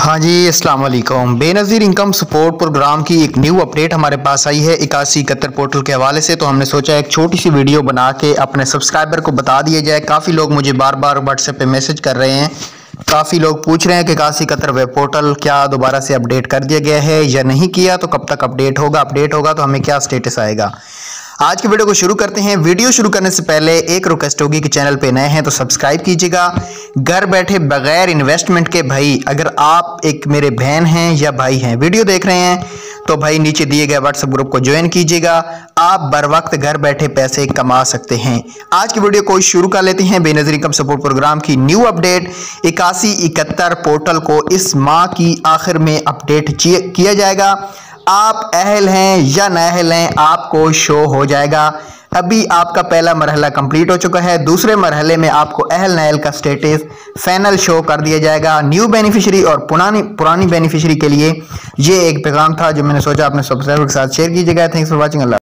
हाँ जी, अस्सलाम वालेकुम। बेनज़ीर इनकम सपोर्ट प्रोग्राम की एक न्यू अपडेट हमारे पास आई है 8171 पोर्टल के हवाले से। तो हमने सोचा एक छोटी सी वीडियो बना के अपने सब्सक्राइबर को बता दिया जाए। काफ़ी लोग मुझे बार बार व्हाट्सएप पे मैसेज कर रहे हैं, काफ़ी लोग पूछ रहे हैं कि 8171 वेब पोर्टल क्या दोबारा से अपडेट कर दिया गया है या नहीं किया, तो कब तक अपडेट होगा तो हमें क्या स्टेटस आएगा। आज की वीडियो को शुरू करते हैं। वीडियो शुरू करने से पहले एक रिक्वेस्ट होगी कि चैनल पे नए हैं तो सब्सक्राइब कीजिएगा। घर बैठे बगैर इन्वेस्टमेंट के भाई, अगर आप एक मेरे बहन हैं या भाई हैं, वीडियो देख रहे हैं तो भाई नीचे दिए गए व्हाट्सएप ग्रुप को ज्वाइन कीजिएगा। आप बर वक्त घर बैठे पैसे कमा सकते हैं। आज की वीडियो को शुरू कर लेते हैं। बेनज़ीर इनकम सपोर्ट प्रोग्राम की न्यू अपडेट 8171 पोर्टल को इस माह की आखिर में अपडेट किया जाएगा। आप अहल हैं या नाअहल हैं, आपको शो हो जाएगा। अभी आपका पहला मरहला कंप्लीट हो चुका है, दूसरे मरहले में आपको अहल नाअहल का स्टेटस फाइनल शो कर दिया जाएगा। न्यू बेनिफिशियरी और पुरानी बेनिफिशियरी के लिए ये एक पैगाम था जो मैंने सोचा अपने सब्सक्राइबर के साथ शेयर कीजिएगा। Thanks for watching.